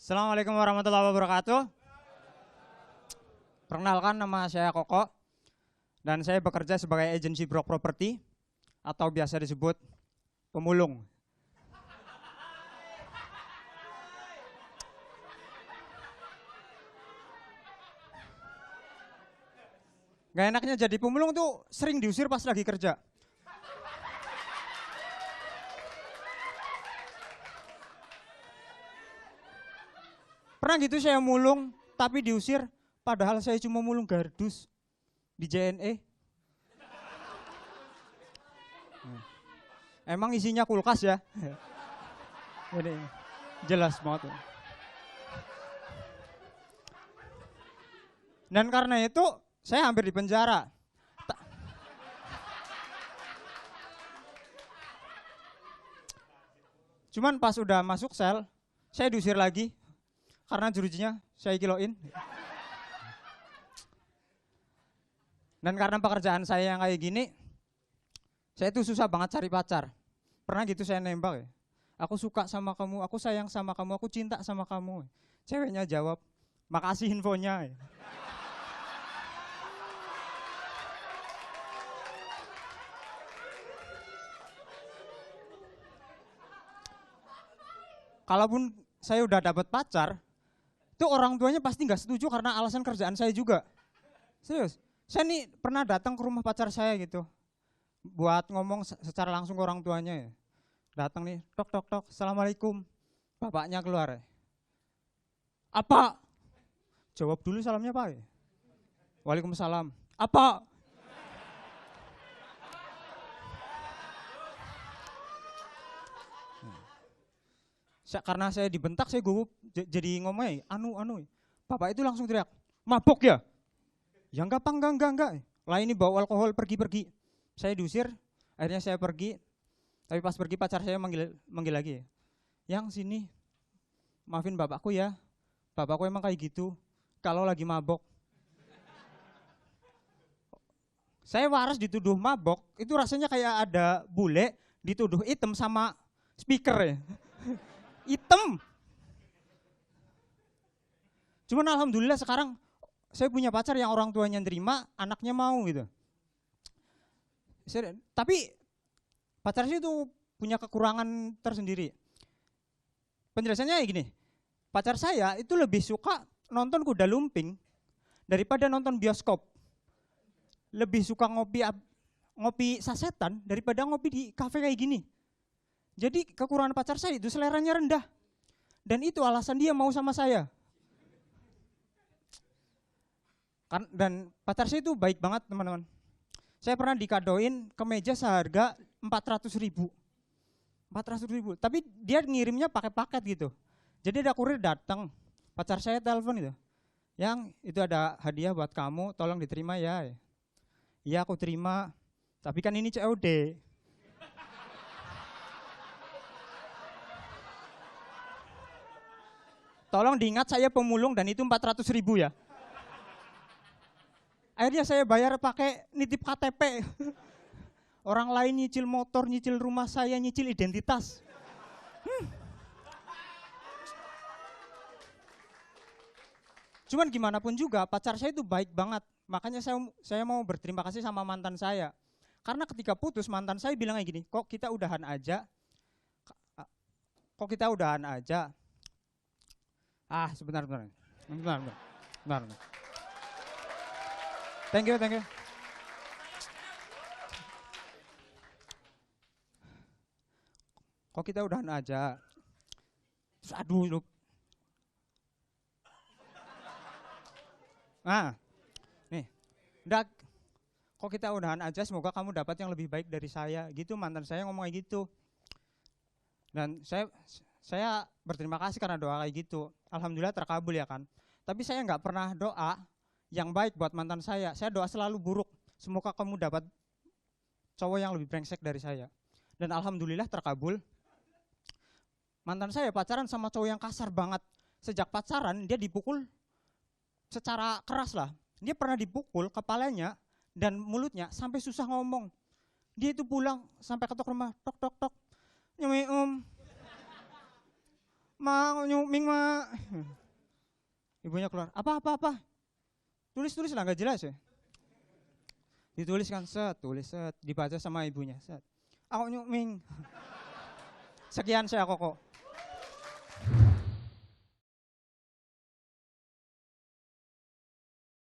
Assalamualaikum warahmatullahi wabarakatuh. Perkenalkan, nama saya Koko dan saya bekerja sebagai agensi brok properti atau biasa disebut pemulung. Gak enaknya jadi pemulung tuh sering diusir pas lagi kerja. Pernah gitu saya mulung tapi diusir, padahal saya cuma mulung gardus di JNE. Emang isinya kulkas ya? Ini jelas banget. Dan karena itu saya hampir di penjara. Cuman pas udah masuk sel, saya diusir lagi karena jerujinya saya kiloin. Dan karena pekerjaan saya yang kayak gini, saya tuh susah banget cari pacar. Pernah gitu saya nembak ya, aku suka sama kamu, aku sayang sama kamu, aku cinta sama kamu. Ceweknya jawab, makasih infonya. Kalaupun saya udah dapat pacar, itu orang tuanya pasti nggak setuju karena alasan kerjaan saya juga. Serius, saya nih pernah datang ke rumah pacar saya gitu, buat ngomong secara langsung ke orang tuanya ya. Datang nih, tok tok tok, assalamualaikum. Bapaknya keluar. Apa? Jawab dulu salamnya Pak. Waalaikumsalam. Apa? Karena saya dibentak, saya gugup, jadi ngomongnya anu. Bapak itu langsung teriak, mabok ya? Ya enggak pak, enggak. Lah ini bawa alkohol, pergi. Saya diusir, akhirnya saya pergi. Tapi pas pergi pacar saya manggil lagi ya. Yang sini, maafin bapakku ya. Bapakku emang kayak gitu, kalau lagi mabok. Saya waras dituduh mabok, itu rasanya kayak ada bule dituduh item sama speaker ya. Item. Cuman alhamdulillah sekarang saya punya pacar yang orang tuanya nerima, anaknya mau gitu. Tapi pacar saya itu punya kekurangan tersendiri. Penjelasannya kayak gini, pacar saya itu lebih suka nonton kuda lumping daripada nonton bioskop. Lebih suka ngopi sasetan daripada ngopi di kafe kayak gini. Jadi kekurangan pacar saya itu seleranya rendah. Dan itu alasan dia mau sama saya. Dan pacar saya itu baik banget teman-teman. Saya pernah dikadoin kemeja seharga 400.000. 400.000. Tapi dia ngirimnya pakai paket gitu. Jadi ada kurir datang, pacar saya telepon itu. Yang itu ada hadiah buat kamu, tolong diterima ya. Iya aku terima, tapi kan ini COD. Tolong diingat saya pemulung dan itu 400.000 ya. Akhirnya saya bayar pakai nitip KTP. Orang lain nyicil motor, nyicil rumah saya, nyicil identitas. Cuman gimana pun juga pacar saya itu baik banget. Makanya saya mau berterima kasih sama mantan saya. Karena ketika putus mantan saya bilang kayak gini, kok kita udahan aja. Sebentar. Thank you. Kok kita udahan aja. Terus aduh. Nih. Kok kita udahan aja, semoga kamu dapat yang lebih baik dari saya. Gitu mantan saya ngomong kayak gitu. Dan saya berterima kasih karena doa kayak gitu. Alhamdulillah terkabul ya kan. Tapi saya nggak pernah doa yang baik buat mantan saya. Saya doa selalu buruk. Semoga kamu dapat cowok yang lebih brengsek dari saya. Dan alhamdulillah terkabul. Mantan saya pacaran sama cowok yang kasar banget. Sejak pacaran dia dipukul secara keras lah. Dia pernah dipukul kepalanya dan mulutnya sampai susah ngomong. Dia itu pulang sampai ketok rumah, tok. Nyami Ma, nyuming ma. Ibunya keluar, apa. Tulis lah, nggak jelas ya. Dituliskan, tulis, dibaca sama ibunya, Aku nyuming. Sekian saya Koko.